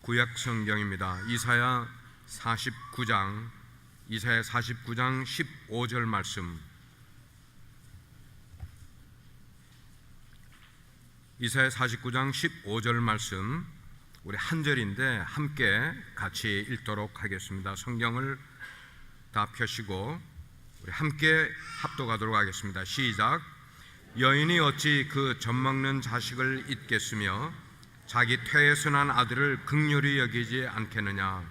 구약 성경입니다. 이사야 49장 15절 말씀. 이사야 49장 15절 말씀, 우리 한 절인데 함께 같이 읽도록 하겠습니다. 성경을 다 펴시고 우리 함께 합독하도록 하겠습니다. 시작. 여인이 어찌 그 젖먹는 자식을 잊겠으며 자기 태에서 난 아들을 긍휼히 여기지 않겠느냐.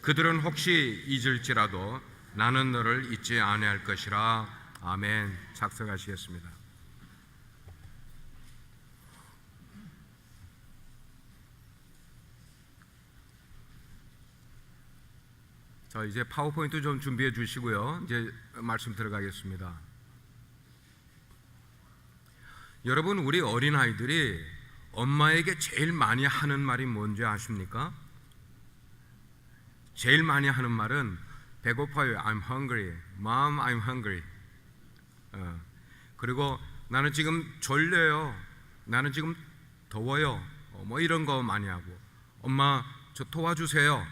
그들은 혹시 잊을지라도 나는 너를 잊지 아니할 것이라. 아멘. 작성하시겠습니다. 자, 이제 파워포인트 좀 준비해 주시고요. 이제 말씀 들어가겠습니다. 여러분, 우리 어린아이들이 엄마에게 제일 많이 하는 말이 뭔지 아십니까? 제일 많이 하는 말은 배고파요. I'm hungry. Mom, I'm hungry. 그리고 나는 지금 졸려요. 나는 지금 더워요. 뭐 이런 거 많이 하고, 엄마 저 도와주세요.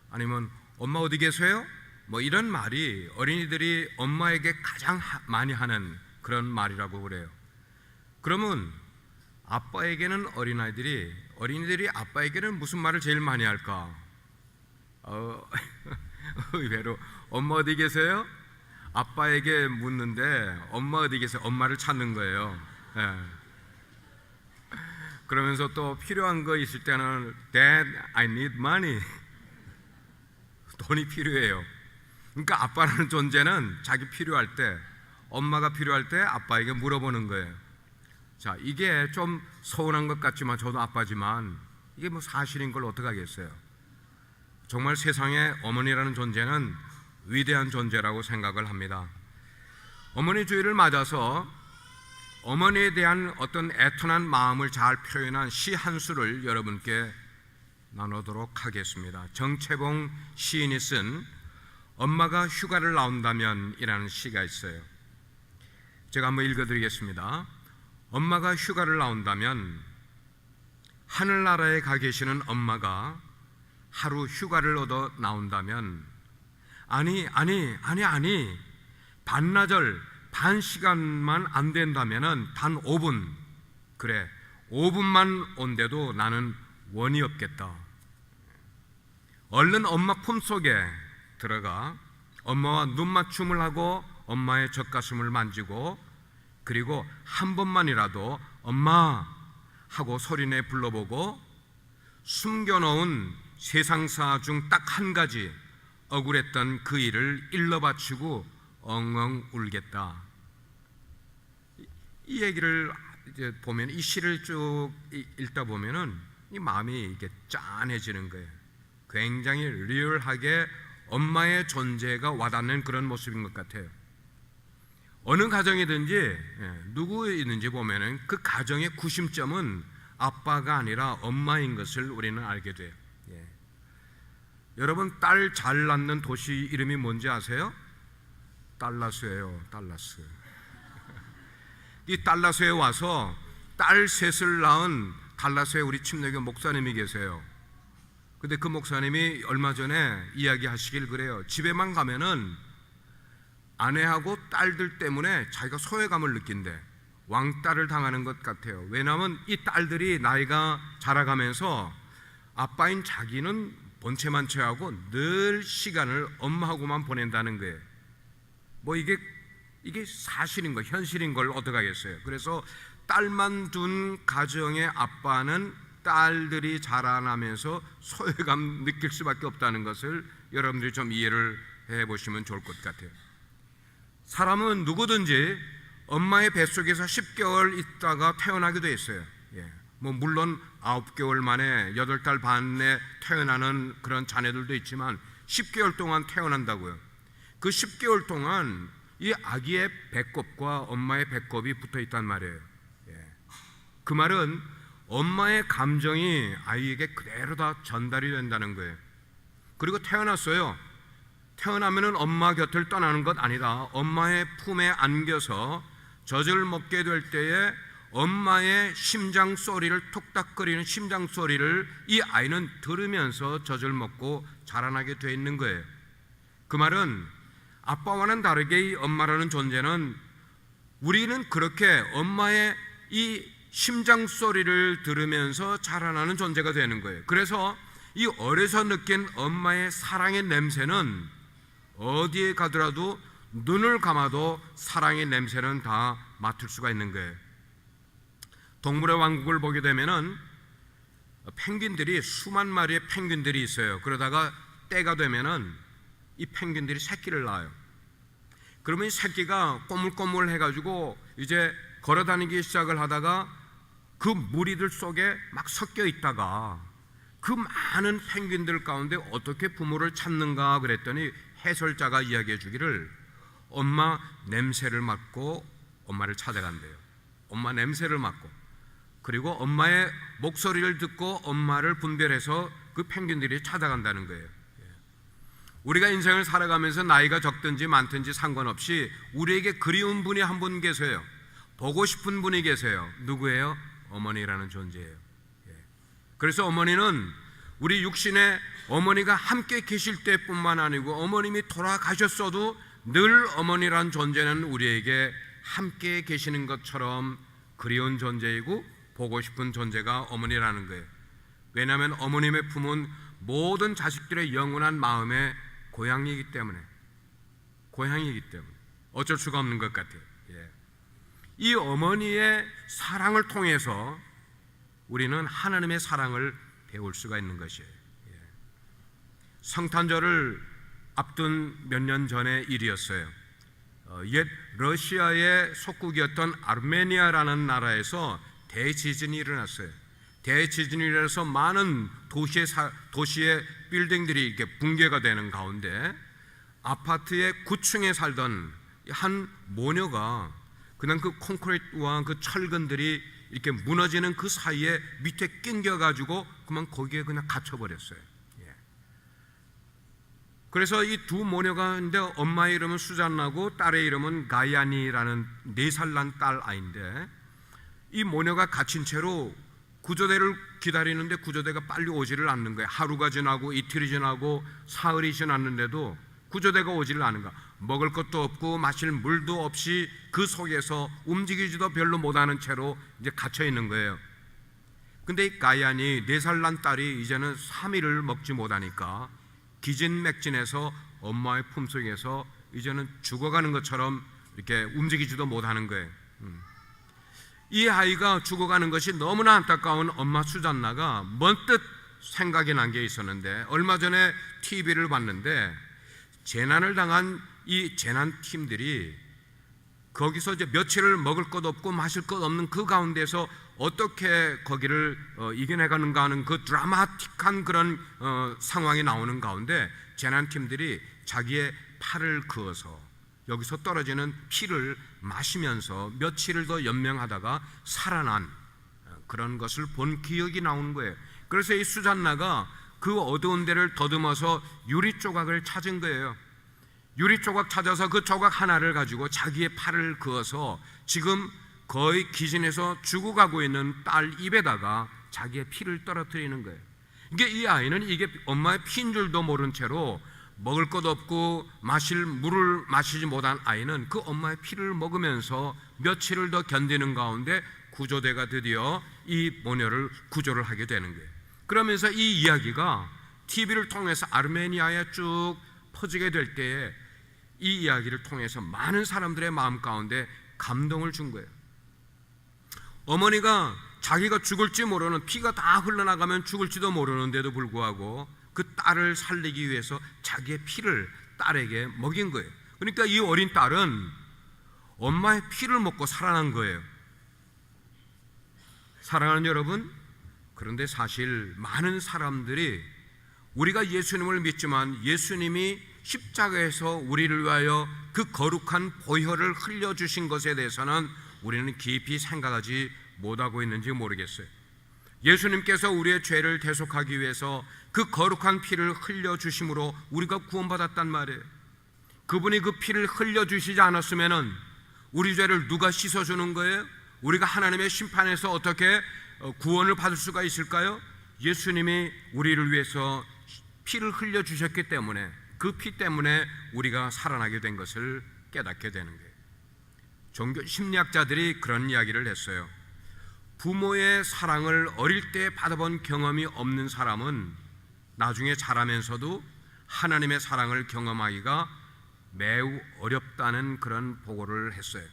아니면 엄마 어디 계세요? 뭐 이런 말이 어린이들이 엄마에게 가장 많이 하는 그런 말이라고 그래요. 그러면 아빠에게는 어린이들이 아빠에게는 무슨 말을 제일 많이 할까? 의외로 엄마 어디 계세요? 아빠에게 묻는데 엄마 어디 계세요? 엄마를 찾는 거예요. 그러면서 또 필요한 거 있을 때는 Dad, I need money. 돈이 필요해요. 그러니까 아빠라는 존재는 자기 필요할 때, 엄마가 필요할 때 아빠에게 물어보는 거예요. 자, 이게 좀 서운한 것 같지만 저도 아빠지만 이게 뭐 사실인 걸 어떡하겠어요. 정말 세상에 어머니라는 존재는 위대한 존재라고 생각을 합니다. 어머니 주일을 맞아서 어머니에 대한 어떤 애틋한 마음을 잘 표현한 시 한 수를 여러분께 나누도록 하겠습니다. 정채봉 시인이 쓴 엄마가 휴가를 나온다면 이라는 시가 있어요. 제가 한번 읽어드리겠습니다. 엄마가 휴가를 나온다면, 하늘나라에 가 계시는 엄마가 하루 휴가를 얻어 나온다면, 아니 반나절 반 시간만 안 된다면은 단 5분, 그래 5분만 온데도 나는 원이 없겠다. 얼른 엄마 품속에 들어가 엄마와 눈맞춤을 하고 엄마의 젖가슴을 만지고, 그리고 한 번만이라도 엄마 하고 소리내 불러보고, 숨겨놓은 세상사 중 딱 한 가지 억울했던 그 일을 일러 바치고 엉엉 울겠다. 이 얘기를 이제 보면, 이 시를 쭉 읽다 보면은 이 마음이 이게 짠해지는 거예요. 굉장히 리얼하게 엄마의 존재가 와닿는 그런 모습인 것 같아요. 어느 가정이든지 누구 있는지 보면은 그 가정의 구심점은 아빠가 아니라 엄마인 것을 우리는 알게 돼요. 여러분, 딸 잘 낳는 도시 이름이 뭔지 아세요? 달라스예요. 달라스. 이 달라스에 와서 딸 셋을 낳은 달라스에 우리 침례교 목사님이 계세요. 근데 그 목사님이 얼마 전에 이야기하시길 그래요. 집에만 가면은 아내하고 딸들 때문에 자기가 소외감을 느낀대. 왕따를 당하는 것 같아요. 왜냐하면 이 딸들이 나이가 자라가면서 아빠인 자기는 본체만 채하고 늘 시간을 엄마하고만 보낸다는 거예요. 뭐 이게 사실인 거, 현실인 걸 어떡하겠어요. 그래서 딸만 둔 가정의 아빠는 딸들이 자라나면서 소외감 느낄 수밖에 없다는 것을 여러분들이 좀 이해를 해보시면 좋을 것 같아요. 사람은 누구든지 엄마의 뱃속에서 10개월 있다가 태어나기도 했어요. 뭐 물론 9개월 만에 8달 반에 태어나는 그런 자녀들도 있지만 10개월 동안 태어난다고요. 그 10개월 동안 이 아기의 배꼽과 엄마의 배꼽이 붙어 있단 말이에요. 그 말은 엄마의 감정이 아이에게 그대로 다 전달이 된다는 거예요. 그리고 태어났어요. 태어나면은 엄마 곁을 떠나는 것 아니다. 엄마의 품에 안겨서 젖을 먹게 될 때에 엄마의 심장 소리를, 톡닥거리는 심장 소리를 이 아이는 들으면서 젖을 먹고 자라나게 돼 있는 거예요. 그 말은 아빠와는 다르게 이 엄마라는 존재는, 우리는 그렇게 엄마의 이 심장 소리를 들으면서 자라나는 존재가 되는 거예요. 그래서 이 어려서 느낀 엄마의 사랑의 냄새는 어디에 가더라도 눈을 감아도 사랑의 냄새는 다 맡을 수가 있는 거예요. 동물의 왕국을 보게 되면은 펭귄들이, 수만 마리의 펭귄들이 있어요. 그러다가 때가 되면은 이 펭귄들이 새끼를 낳아요. 그러면 이 새끼가 꼬물꼬물 해가지고 이제 걸어다니기 시작을 하다가 그 무리들 속에 막 섞여 있다가 그 많은 펭귄들 가운데 어떻게 부모를 찾는가 그랬더니 해설자가 이야기해 주기를 엄마 냄새를 맡고 엄마를 찾아간대요. 엄마 냄새를 맡고, 그리고 엄마의 목소리를 듣고 엄마를 분별해서 그 펭귄들이 찾아간다는 거예요. 우리가 인생을 살아가면서 나이가 적든지 많든지 상관없이 우리에게 그리운 분이 한 분 계세요. 보고 싶은 분이 계세요. 누구예요? 어머니라는 존재예요. 그래서 어머니는 우리 육신의 어머니가 함께 계실 때뿐만 아니고 어머님이 돌아가셨어도 늘 어머니란 존재는 우리에게 함께 계시는 것처럼 그리운 존재이고 보고 싶은 존재가 어머니라는 거예요. 왜냐하면 어머님의 품은 모든 자식들의 영원한 마음의 고향이기 때문에 어쩔 수가 없는 것 같아요. 이 어머니의 사랑을 통해서 우리는 하나님의 사랑을 배울 수가 있는 것이에요. 성탄절을 앞둔 몇 년 전의 일이었어요. 옛 러시아의 속국이었던 아르메니아라는 나라에서 대지진이 일어났어요. 대지진이 일어나서 많은 도시의 빌딩들이 이렇게 붕괴가 되는 가운데 아파트의 9층에 살던 한 모녀가 그냥 그 콘크리트와 그 철근들이 이렇게 무너지는 그 사이에 밑에 낑겨가지고 그만 거기에 그냥 갇혀버렸어요. 그래서 이 두 모녀가 있는데 엄마의 이름은 수잔나고 딸의 이름은 가야니라는 4살 난 딸 아이인데, 이 모녀가 갇힌 채로 구조대를 기다리는데 구조대가 빨리 오지를 않는 거예요. 하루가 지나고 이틀이 지나고 사흘이 지났는데도 구조대가 오지를 않은 거야. 먹을 것도 없고 마실 물도 없이 그 속에서 움직이지도 별로 못하는 채로 이제 갇혀 있는 거예요. 근데 이 가야니 4살 난 딸이 이제는 3일을 먹지 못하니까 기진맥진해서 엄마의 품속에서 이제는 죽어가는 것처럼 이렇게 움직이지도 못하는 거예요. 이 아이가 죽어가는 것이 너무나 안타까운 엄마 수잔나가 먼뜻 생각이 난 게 있었는데, 얼마 전에 TV를 봤는데 재난을 당한 이 재난팀들이 거기서 이제 며칠을 먹을 것 없고 마실 것 없는 그 가운데서 어떻게 거기를 이겨내가는가 하는 그 드라마틱한 그런 상황이 나오는 가운데 재난팀들이 자기의 팔을 그어서 여기서 떨어지는 피를 마시면서 며칠을 더 연명하다가 살아난 그런 것을 본 기억이 나오는 거예요. 그래서 이 수잔나가 그 어두운 데를 더듬어서 유리 조각을 찾은 거예요. 유리 조각 찾아서 그 조각 하나를 가지고 자기의 팔을 그어서 지금 거의 기진해서 죽어가고 있는 딸 입에다가 자기의 피를 떨어뜨리는 거예요. 이게 이 아이는 이게 엄마의 피인 줄도 모른 채로 먹을 것 없고 마실 물을 마시지 못한 아이는 그 엄마의 피를 먹으면서 며칠을 더 견디는 가운데 구조대가 드디어 이 모녀를 구조를 하게 되는 거예요. 그러면서 이 이야기가 TV를 통해서 아르메니아에 쭉 퍼지게 될 때에 이 이야기를 통해서 많은 사람들의 마음 가운데 감동을 준 거예요. 어머니가 자기가 죽을지 모르는, 피가 다 흘러나가면 죽을지도 모르는데도 불구하고 그 딸을 살리기 위해서 자기의 피를 딸에게 먹인 거예요. 그러니까 이 어린 딸은 엄마의 피를 먹고 살아난 거예요. 사랑하는 여러분, 그런데 사실 많은 사람들이 우리가 예수님을 믿지만 예수님이 십자가에서 우리를 위하여 그 거룩한 보혈을 흘려주신 것에 대해서는 우리는 깊이 생각하지 못하고 있는지 모르겠어요. 예수님께서 우리의 죄를 대속하기 위해서 그 거룩한 피를 흘려주심으로 우리가 구원받았단 말이에요. 그분이 그 피를 흘려주시지 않았으면 우리 죄를 누가 씻어주는 거예요? 우리가 하나님의 심판에서 어떻게 구원을 받을 수가 있을까요? 예수님이 우리를 위해서 피를 흘려 주셨기 때문에, 그 피 때문에 우리가 살아나게 된 것을 깨닫게 되는 거예요. 종교 심리학자들이 그런 이야기를 했어요. 부모의 사랑을 어릴 때 받아본 경험이 없는 사람은 나중에 자라면서도 하나님의 사랑을 경험하기가 매우 어렵다는 그런 보고를 했어요.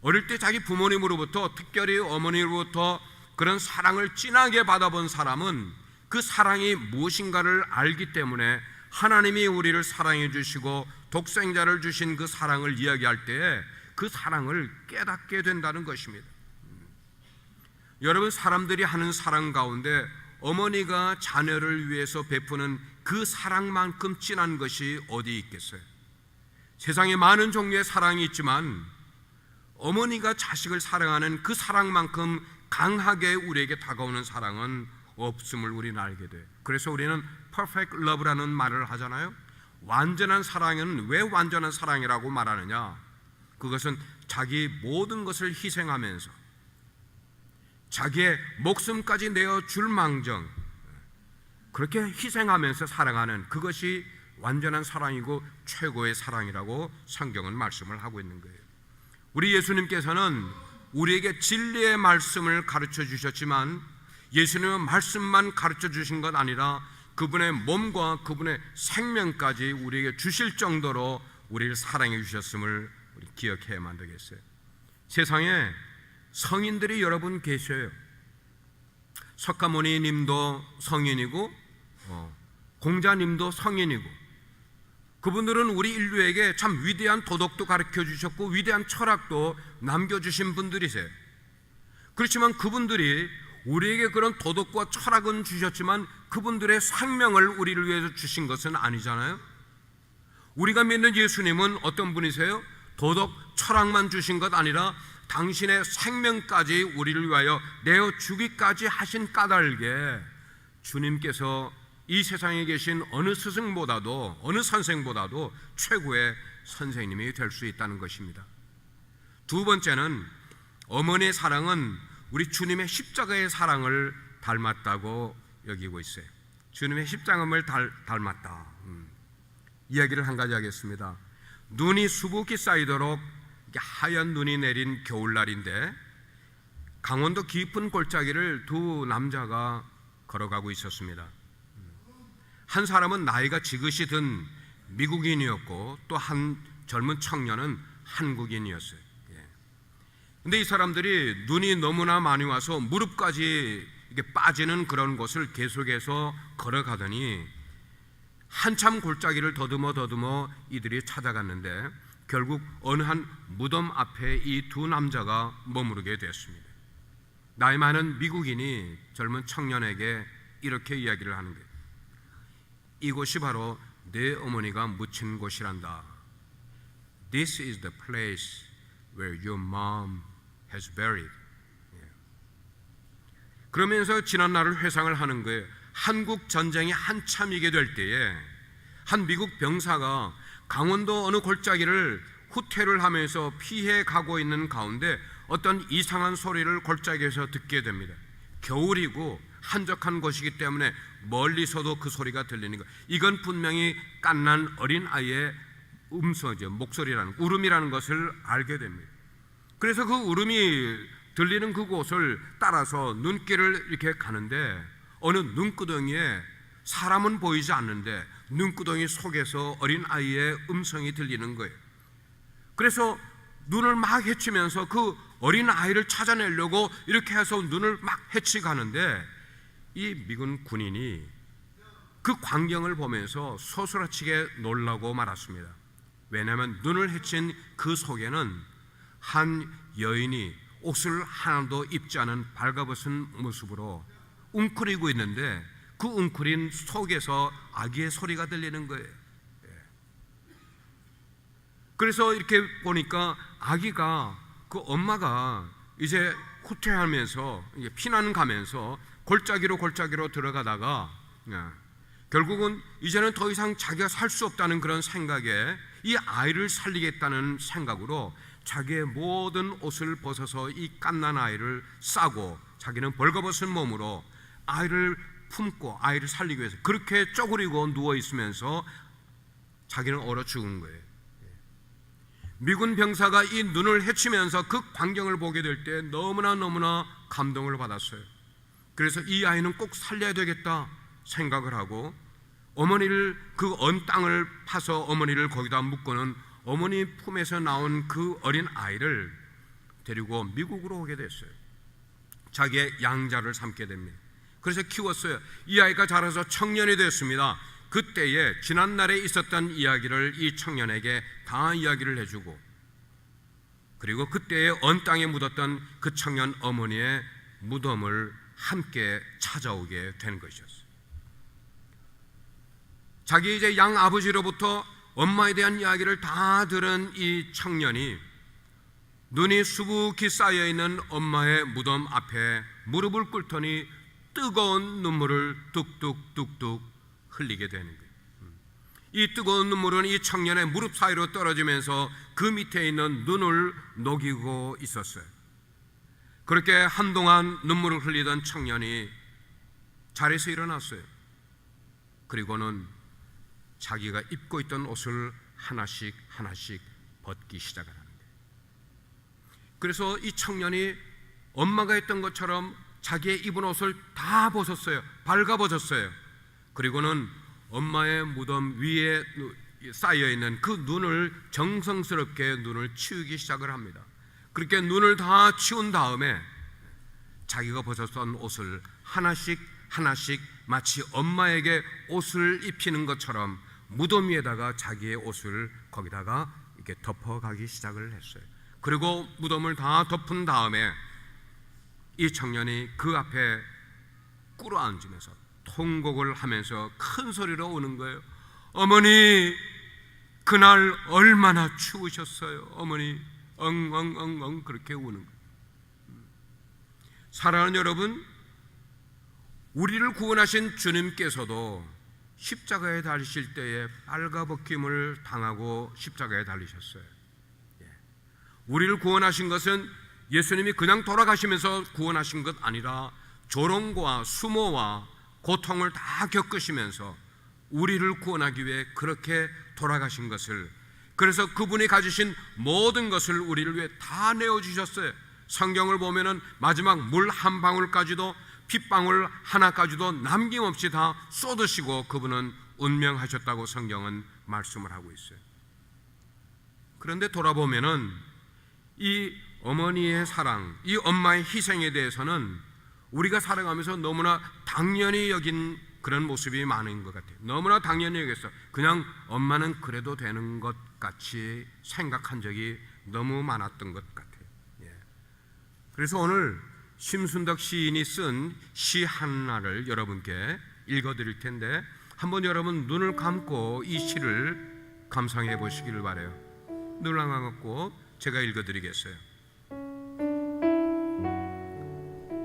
어릴 때 자기 부모님으로부터, 특별히 어머니로부터 그런 사랑을 진하게 받아본 사람은 그 사랑이 무엇인가를 알기 때문에 하나님이 우리를 사랑해 주시고 독생자를 주신 그 사랑을 이야기할 때에 그 사랑을 깨닫게 된다는 것입니다. 여러분, 사람들이 하는 사랑 가운데 어머니가 자녀를 위해서 베푸는 그 사랑만큼 진한 것이 어디 있겠어요? 세상에 많은 종류의 사랑이 있지만 어머니가 자식을 사랑하는 그 사랑만큼 강하게 우리에게 다가오는 사랑은 없음을 우리는 알게 돼요. 그래서 우리는 perfect love라는 말을 하잖아요. 완전한 사랑은 왜 완전한 사랑이라고 말하느냐? 그것은 자기 모든 것을 희생하면서 자기의 목숨까지 내어줄 망정, 그렇게 희생하면서 사랑하는 그것이 완전한 사랑이고 최고의 사랑이라고 성경은 말씀을 하고 있는 거예요. 우리 예수님께서는 우리에게 진리의 말씀을 가르쳐 주셨지만 예수님은 말씀만 가르쳐 주신 것 아니라 그분의 몸과 그분의 생명까지 우리에게 주실 정도로 우리를 사랑해 주셨음을 우리 기억해야만 되겠어요. 세상에 성인들이 여러분 계셔요. 석가모니 님도 성인이고 공자님도 성인이고, 그분들은 우리 인류에게 참 위대한 도덕도 가르쳐 주셨고 위대한 철학도 남겨주신 분들이세요. 그렇지만 그분들이 우리에게 그런 도덕과 철학은 주셨지만 그분들의 생명을 우리를 위해서 주신 것은 아니잖아요. 우리가 믿는 예수님은 어떤 분이세요? 도덕, 철학만 주신 것 아니라 당신의 생명까지 우리를 위하여 내어주기까지 하신 까닭에 주님께서 이 세상에 계신 어느 스승보다도, 어느 선생보다도 최고의 선생님이 될 수 있다는 것입니다. 두 번째는 어머니의 사랑은 우리 주님의 십자가의 사랑을 닮았다고 여기고 있어요. 주님의 십자가를 닮았다. 이야기를 한 가지 하겠습니다. 눈이 수북히 쌓이도록 하얀 눈이 내린 겨울날인데 강원도 깊은 골짜기를 두 남자가 걸어가고 있었습니다. 한 사람은 나이가 지긋이 든 미국인이었고 또 한 젊은 청년은 한국인이었어요. 근데 이 사람들이 눈이 너무나 많이 와서 무릎까지 이렇게 빠지는 그런 곳을 계속해서 걸어가더니 한참 골짜기를 더듬어 이들이 찾아갔는데 결국 어느 한 무덤 앞에 이 두 남자가 머무르게 됐습니다. 나이 많은 미국인이 젊은 청년에게 이렇게 이야기를 하는 거예요. 이곳이 바로 내 어머니가 묻힌 곳이란다. This is the place where your mom has buried. 그러면서 지난 날을 회상을 하는 거예요. 한국 전쟁이 한참이게 될 때에 한 미국 병사가 강원도 어느 골짜기를 후퇴를 하면서 피해 가고 있는 가운데 어떤 이상한 소리를 골짜기에서 듣게 됩니다. 겨울이고 한적한 곳이기 때문에 멀리서도 그 소리가 들리는 거예요. 이건 분명히 갓난 어린 아이의 음소죠. 목소리라는, 울음이라는 것을 알게 됩니다. 그래서 그 울음이 들리는 그곳을 따라서 눈길을 이렇게 가는데 어느 눈구덩이에 사람은 보이지 않는데 눈구덩이 속에서 어린 아이의 음성이 들리는 거예요. 그래서 눈을 막 헤치면서 그 어린 아이를 찾아내려고 이렇게 해서 눈을 막 헤치가는데 이 미군 군인이 그 광경을 보면서 소스라치게 놀라고 말았습니다. 왜냐하면 눈을 헤친 그 속에는 한 여인이 옷을 하나도 입지 않은 발가벗은 모습으로 웅크리고 있는데 그 웅크린 속에서 아기의 소리가 들리는 거예요. 그래서 이렇게 보니까 아기가 그 엄마가 이제 후퇴하면서 피난 가면서 골짜기로 들어가다가 결국은 이제는 더 이상 자기가 살 수 없다는 그런 생각에 이 아이를 살리겠다는 생각으로 자기의 모든 옷을 벗어서 이 갓난 아이를 싸고 자기는 벌거벗은 몸으로 아이를 품고 아이를 살리기 위해서 그렇게 쪼그리고 누워 있으면서 자기는 얼어 죽은 거예요. 미군 병사가 이 눈을 헤치면서 그 광경을 보게 될 때 너무나 감동을 받았어요. 그래서 이 아이는 꼭 살려야 되겠다 생각을 하고 어머니를 그 언 땅을 파서 어머니를 거기다 묶고는 어머니 품에서 나온 그 어린 아이를 데리고 미국으로 오게 됐어요. 자기의 양자를 삼게 됩니다. 그래서 키웠어요. 이 아이가 자라서 청년이 됐습니다. 그때에 지난날에 있었던 이야기를 이 청년에게 다 이야기를 해주고 그리고 그때에 언 땅에 묻었던 그 청년 어머니의 무덤을 함께 찾아오게 된 것이었어요. 자기 이제 양 아버지로부터 엄마에 대한 이야기를 다 들은 이 청년이 눈이 수북히 쌓여있는 엄마의 무덤 앞에 무릎을 꿇더니 뜨거운 눈물을 뚝뚝뚝뚝 흘리게 되는 거예요. 이 뜨거운 눈물은 이 청년의 무릎 사이로 떨어지면서 그 밑에 있는 눈을 녹이고 있었어요. 그렇게 한동안 눈물을 흘리던 청년이 자리에서 일어났어요. 그리고는 자기가 입고 있던 옷을 하나씩 벗기 시작하는 거예요. 그래서 이 청년이 엄마가 했던 것처럼 자기의 입은 옷을 다 벗었어요. 발가벗었어요. 그리고는 엄마의 무덤 위에 쌓여있는 그 눈을 정성스럽게 눈을 치우기 시작을 합니다. 그렇게 눈을 다 치운 다음에 자기가 벗었던 옷을 하나씩 마치 엄마에게 옷을 입히는 것처럼 무덤 위에다가 자기의 옷을 거기다가 이렇게 덮어가기 시작을 했어요. 그리고 무덤을 다 덮은 다음에 이 청년이 그 앞에 꿇어앉으면서 통곡을 하면서 큰 소리로 우는 거예요. 어머니, 그날 얼마나 추우셨어요. 어머니, 엉엉엉엉 그렇게 우는 거예요. 사랑하는 여러분, 우리를 구원하신 주님께서도 십자가에 달리실 때에 빨가벗김을 당하고 십자가에 달리셨어요. 우리를 구원하신 것은 예수님이 그냥 돌아가시면서 구원하신 것 아니라 조롱과 수모와 고통을 다 겪으시면서 우리를 구원하기 위해 그렇게 돌아가신 것을, 그래서 그분이 가지신 모든 것을 우리를 위해 다 내어주셨어요. 성경을 보면은 마지막 물 한 방울까지도 핏방울 하나까지도 남김없이 다 쏟으시고 그분은 운명하셨다고 성경은 말씀을 하고 있어요. 그런데 돌아보면은 이 어머니의 사랑, 이 엄마의 희생에 대해서는 우리가 살아가면서 너무나 당연히 여긴 그런 모습이 많은 것 같아요. 너무나 당연히 여겼어. 그냥 엄마는 그래도 되는 것 같이 생각한 적이 너무 많았던 것 같아요. 그래서 오늘 심순덕 시인이 쓴 시 하나를 여러분께 읽어드릴 텐데 한번 여러분 눈을 감고 이 시를 감상해 보시기를 바라요. 눈을 감고 제가 읽어드리겠어요.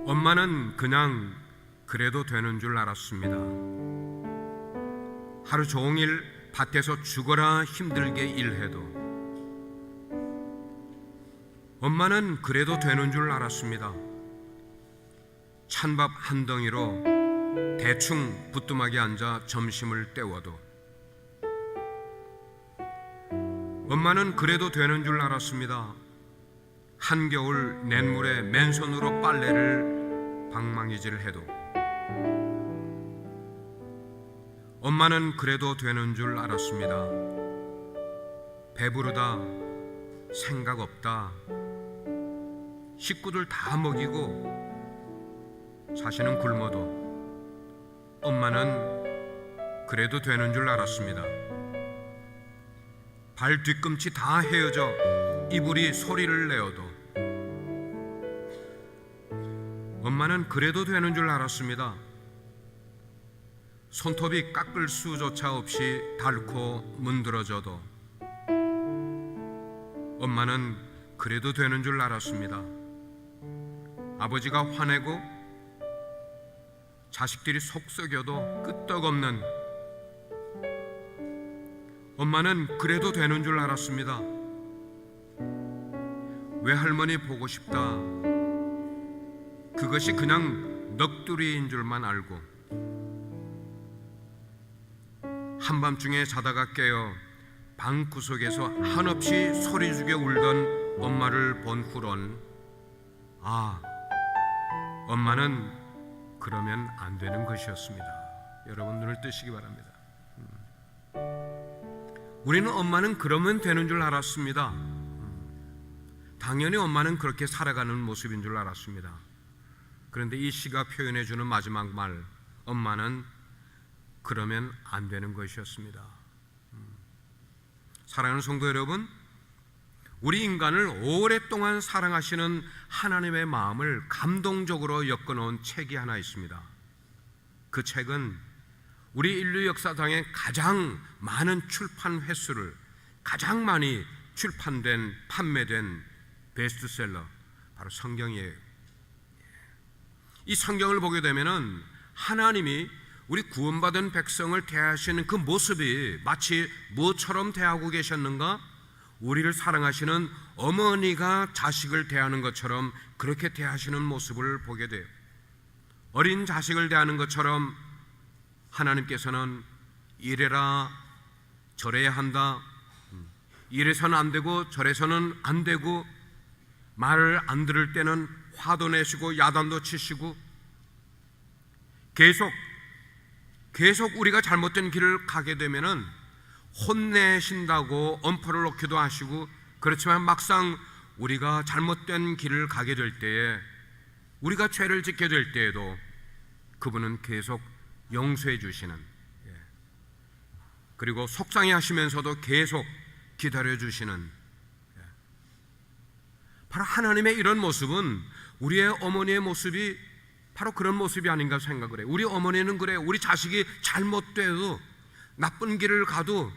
엄마는 그냥 그래도 되는 줄 알았습니다. 하루 종일 밭에서 죽어라 힘들게 일해도 엄마는 그래도 되는 줄 알았습니다. 찬밥 한 덩이로 대충 부뚜막에 앉아 점심을 때워도 엄마는 그래도 되는 줄 알았습니다. 한겨울 냇물에 맨손으로 빨래를 방망이질 해도 엄마는 그래도 되는 줄 알았습니다. 배부르다, 생각 없다, 식구들 다 먹이고 자신은 굶어도 엄마는 그래도 되는 줄 알았습니다. 발 뒤꿈치 다 헤어져 이불이 소리를 내어도 엄마는 그래도 되는 줄 알았습니다. 손톱이 깎을 수조차 없이 닳고 문드러져도 엄마는 그래도 되는 줄 알았습니다. 아버지가 화내고 자식들이 속 썩여도 끄떡없는 엄마는 그래도 되는 줄 알았습니다. 외할머니 보고 싶다. 그것이 그냥 넋두리인 줄만 알고 한밤중에 자다가 깨어 방구석에서 한없이 소리 죽여 울던 엄마를 본 후론 엄마는 그러면 안 되는 것이었습니다. 여러분 눈을 뜨시기 바랍니다. 우리는 엄마는 그러면 되는 줄 알았습니다. 당연히 엄마는 그렇게 살아가는 모습인 줄 알았습니다. 그런데 이 시가 표현해 주는 마지막 말, 엄마는 그러면 안 되는 것이었습니다. 사랑하는 성도 여러분, 우리 인간을 오랫동안 사랑하시는 하나님의 마음을 감동적으로 엮어놓은 책이 하나 있습니다. 그 책은 우리 인류 역사상에 가장 많은 출판 횟수를, 가장 많이 출판된, 판매된 베스트셀러, 바로 성경이에요. 이 성경을 보게 되면은 하나님이 우리 구원받은 백성을 대하시는 그 모습이 마치 뭐처럼 대하고 계셨는가? 우리를 사랑하시는 어머니가 자식을 대하는 것처럼 그렇게 대하시는 모습을 보게 돼요. 어린 자식을 대하는 것처럼 하나님께서는 이래라 저래야 한다, 이래서는 안 되고 저래서는 안 되고, 말을 안 들을 때는 화도 내시고 야단도 치시고, 계속 우리가 잘못된 길을 가게 되면은 혼내신다고 엄포를 놓기도 하시고, 그렇지만 막상 우리가 잘못된 길을 가게 될 때에, 우리가 죄를 짓게 될 때에도 그분은 계속 용서해 주시는, 그리고 속상해 하시면서도 계속 기다려 주시는, 바로 하나님의 이런 모습은 우리의 어머니의 모습이 바로 그런 모습이 아닌가 생각을 해요. 우리 어머니는 그래요. 우리 자식이 잘못돼도, 나쁜 길을 가도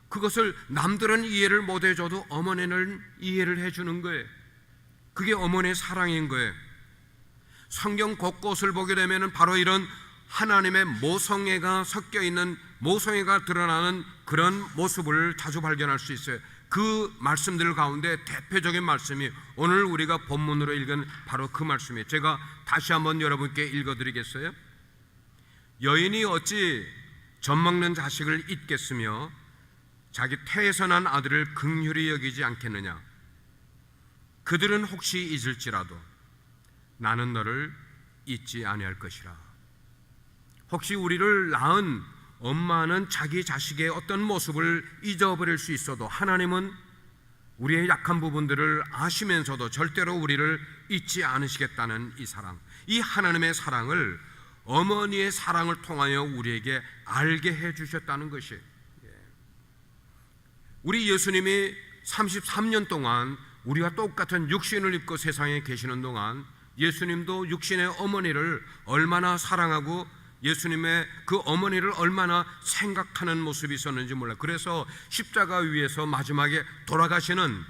그것을 남들은 이해를 못 해줘도 어머니는 이해를 해주는 거예요. 그게 어머니의 사랑인 거예요. 성경 곳곳을 보게 되면 바로 이런 하나님의 모성애가 섞여 있는, 모성애가 드러나는 그런 모습을 자주 발견할 수 있어요. 그 말씀들 가운데 대표적인 말씀이 오늘 우리가 본문으로 읽은 바로 그 말씀이에요. 제가 다시 한번 여러분께 읽어드리겠어요? 여인이 어찌 젖먹는 자식을 잊겠으며 자기 태에서 난 아들을 긍휼히 여기지 않겠느냐? 그들은 혹시 잊을지라도 나는 너를 잊지 아니할 것이라. 혹시 우리를 낳은 엄마는 자기 자식의 어떤 모습을 잊어버릴 수 있어도 하나님은 우리의 약한 부분들을 아시면서도 절대로 우리를 잊지 않으시겠다는 이 사랑, 이 하나님의 사랑을 어머니의 사랑을 통하여 우리에게 알게 해주셨다는 것이, 우리 예수님이 33년 동안 우리가 똑같은 육신을 입고 세상에 계시는 동안 예수님도 육신의 어머니를 얼마나 사랑하고 예수님의 그 어머니를 얼마나 생각하는 모습이 있었는지 몰라요. 그래서 십자가 위에서 마지막에 돌아가시는,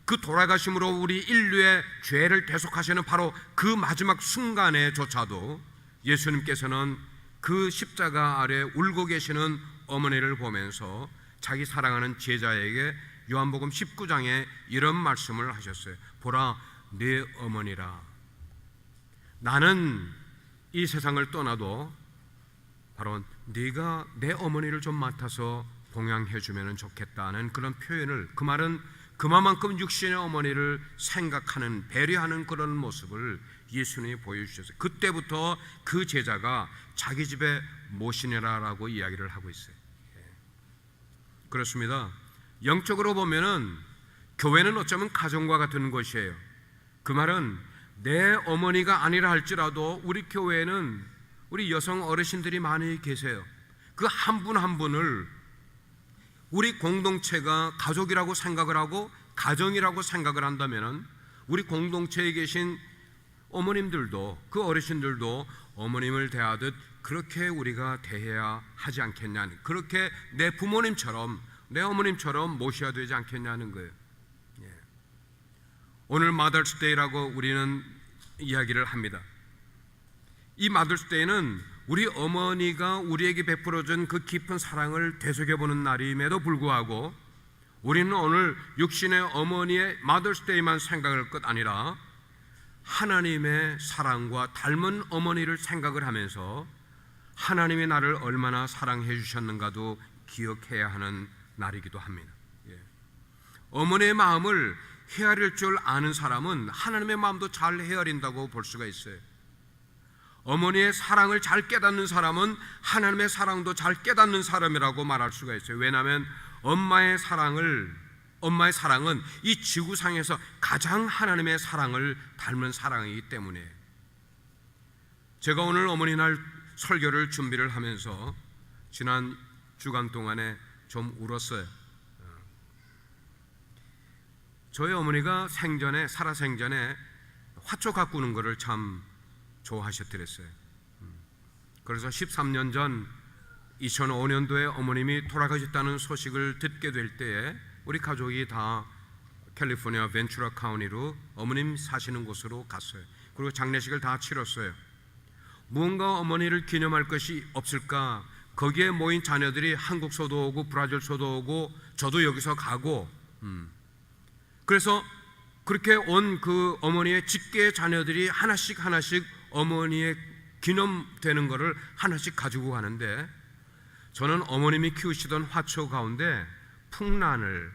그 돌아가심으로 우리 인류의 죄를 대속하시는 바로 그 마지막 순간에조차도 예수님께서는 그 십자가 아래 울고 계시는 어머니를 보면서 자기 사랑하는 제자에게 요한복음 19장에 이런 말씀을 하셨어요. 보라 네 어머니라. 나는 이 세상을 떠나도 바로 네가 내 어머니를 좀 맡아서 봉양해 주면 좋겠다는 그런 표현을, 그 말은 그만큼 육신의 어머니를 생각하는, 배려하는 그런 모습을 예수님이 보여주셨어요. 그때부터 그 제자가 자기 집에 모시느라라고 이야기를 하고 있어요. 그렇습니다. 영적으로 보면은 교회는 어쩌면 가정과 같은 것이에요. 그 말은 내 어머니가 아니라 할지라도 우리 교회에는 우리 여성 어르신들이 많이 계세요. 그 한 분 한 분을 우리 공동체가 가족이라고 생각을 하고 가정이라고 생각을 한다면 우리 공동체에 계신 어머님들도, 그 어르신들도 어머님을 대하듯 그렇게 우리가 대해야 하지 않겠냐는, 그렇게 내 부모님처럼, 내 어머님처럼 모셔야 되지 않겠냐는 거예요. 오늘 마더스데이라고 우리는 이야기를 합니다. 이 마더스데이는 우리 어머니가 우리에게 베풀어준 그 깊은 사랑을 되새겨보는 날임에도 불구하고 우리는 오늘 육신의 어머니의 마더스데이만 생각할 것 아니라 하나님의 사랑과 닮은 어머니를 생각을 하면서 하나님이 나를 얼마나 사랑해 주셨는가도 기억해야 하는 날이기도 합니다. 어머니의 마음을 헤아릴 줄 아는 사람은 하나님의 마음도 잘 헤아린다고 볼 수가 있어요. 어머니의 사랑을 잘 깨닫는 사람은 하나님의 사랑도 잘 깨닫는 사람이라고 말할 수가 있어요. 왜냐하면 엄마의 사랑은 이 지구상에서 가장 하나님의 사랑을 닮은 사랑이기 때문에. 제가 오늘 어머니날 설교를 준비를 하면서 지난 주간 동안에 좀 울었어요. 저희 어머니가 살아생전에 화초 가꾸는 것을 참 좋아하셨더랬어요. 그래서 13년 전 2005년도에 어머님이 돌아가셨다는 소식을 듣게 될 때에 우리 가족이 다 캘리포니아 벤츄라 카운티로 어머님 사시는 곳으로 갔어요. 그리고 장례식을 다 치렀어요. 무언가 어머니를 기념할 것이 없을까? 거기에 모인 자녀들이 한국서도 오고 브라질서도 오고 저도 여기서 가고 그래서 그렇게 온 그 어머니의 직계 자녀들이 하나씩 어머니의 기념되는 것을 하나씩 가지고 가는데 저는 어머님이 키우시던 화초 가운데 풍란을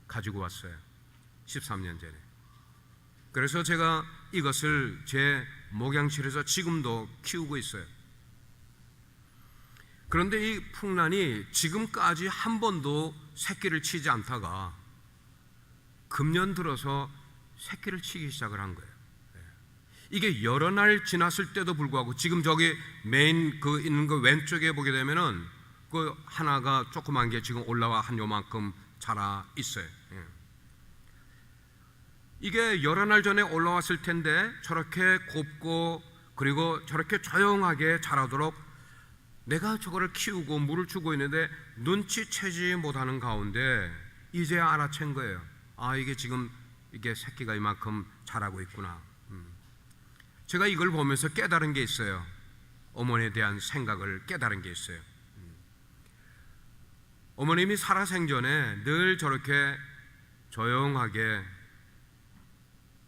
가지고 왔어요. 13년 전에. 그래서 제가 이것을 제 목양실에서 지금도 키우고 있어요. 그런데 이 풍란이 지금까지 한 번도 새끼를 치지 않다가 금년 들어서 새끼를 치기 시작을 한 거예요. 이게 여러 날 지났을 때도 불구하고 지금 저기 메인 그 있는 거 왼쪽에 보게 되면은 그 하나가 조그만 게 지금 올라와 한 요만큼 자라 있어요. 이게 여러 날 전에 올라왔을 텐데 저렇게 곱고 그리고 저렇게 조용하게 자라도록 내가 저거를 키우고 물을 주고 있는데 눈치채지 못하는 가운데 이제 알아챈 거예요. 아, 이게 지금 이게 새끼가 이만큼 자라고 있구나. 제가 이걸 보면서 깨달은 게 있어요. 어머니에 대한 생각을 깨달은 게 있어요. 어머님이 살아생전에 늘 저렇게 조용하게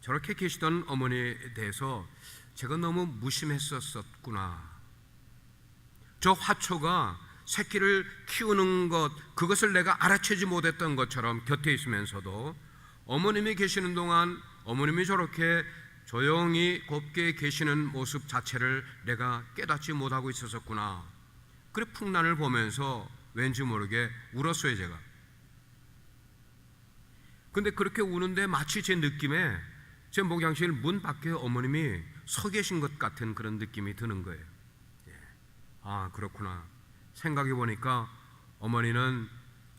저렇게 계시던 어머니에 대해서 제가 너무 무심했었구나. 저 화초가 새끼를 키우는 것, 그것을 내가 알아채지 못했던 것처럼 곁에 있으면서도 어머님이 계시는 동안 어머님이 저렇게 조용히 곱게 계시는 모습 자체를 내가 깨닫지 못하고 있었구나. 그래 풍란을 보면서 왠지 모르게 울었어요, 제가. 근데 그렇게 우는데 마치 제 느낌에 제 목양실 문 밖에 어머님이 서 계신 것 같은 그런 느낌이 드는 거예요. 아, 그렇구나. 생각해 보니까 어머니는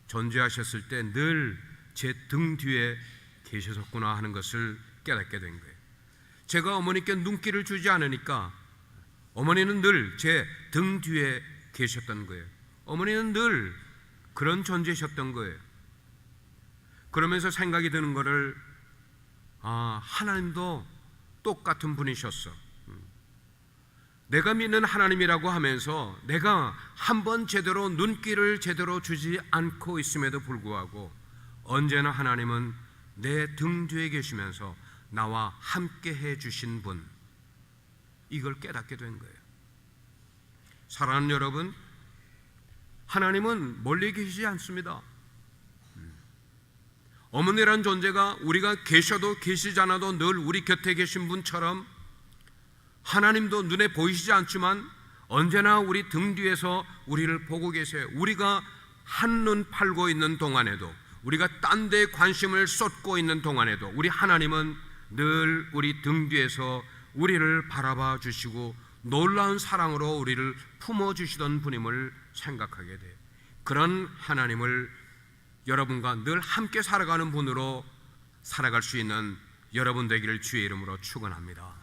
존재하셨을 때 늘 제 등 뒤에 계셨구나 하는 것을 깨닫게 된 거예요. 제가 어머니께 눈길을 주지 않으니까 어머니는 늘 제 등 뒤에 계셨던 거예요. 어머니는 늘 그런 존재셨던 거예요. 그러면서 생각이 드는 거를 하나님도 똑같은 분이셨어. 내가 믿는 하나님이라고 하면서 내가 한번 제대로 눈길을 제대로 주지 않고 있음에도 불구하고 언제나 하나님은 내 등 뒤에 계시면서 나와 함께 해주신 분, 이걸 깨닫게 된 거예요. 사랑하는 여러분, 하나님은 멀리 계시지 않습니다. 어머니란 존재가 우리가 계셔도 계시지 않아도 늘 우리 곁에 계신 분처럼 하나님도 눈에 보이시지 않지만 언제나 우리 등 뒤에서 우리를 보고 계세요. 우리가 한눈 팔고 있는 동안에도, 우리가 딴 데 관심을 쏟고 있는 동안에도 우리 하나님은 늘 우리 등 뒤에서 우리를 바라봐 주시고 놀라운 사랑으로 우리를 품어주시던 분임을 생각하게 돼요. 그런 하나님을 여러분과 늘 함께 살아가는 분으로 살아갈 수 있는 여러분 되기를 주의 이름으로 축원합니다.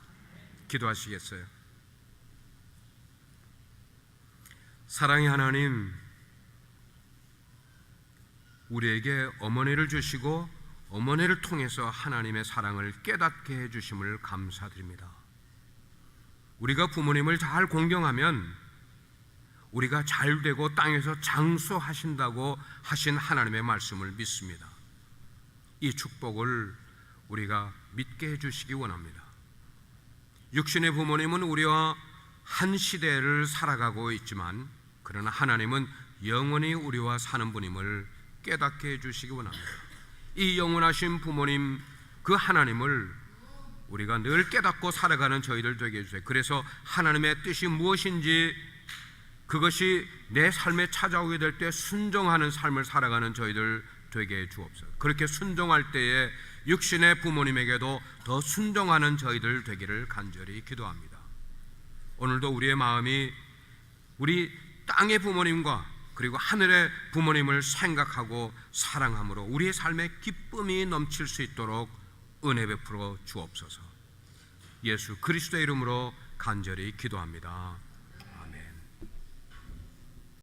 기도하시겠어요? 사랑의 하나님, 우리에게 어머니를 주시고 어머니를 통해서 하나님의 사랑을 깨닫게 해주심을 감사드립니다. 우리가 부모님을 잘 공경하면 우리가 잘 되고 땅에서 장수하신다고 하신 하나님의 말씀을 믿습니다. 이 축복을 우리가 믿게 해주시기 원합니다. 육신의 부모님은 우리와 한 시대를 살아가고 있지만 그러나 하나님은 영원히 우리와 사는 분임을 깨닫게 해주시기 원합니다. 이 영원하신 부모님 그 하나님을 우리가 늘 깨닫고 살아가는 저희들 되게 해주세요. 그래서 하나님의 뜻이 무엇인지 그것이 내 삶에 찾아오게 될 때 순종하는 삶을 살아가는 저희들 되게 해 주옵소서. 그렇게 순종할 때에 육신의 부모님에게도 더 순종하는 저희들 되기를 간절히 기도합니다. 오늘도 우리의 마음이 우리 땅의 부모님과 그리고 하늘의 부모님을 생각하고 사랑함으로 우리의 삶에 기쁨이 넘칠 수 있도록 은혜 베풀어 주옵소서. 예수 그리스도의 이름으로 간절히 기도합니다.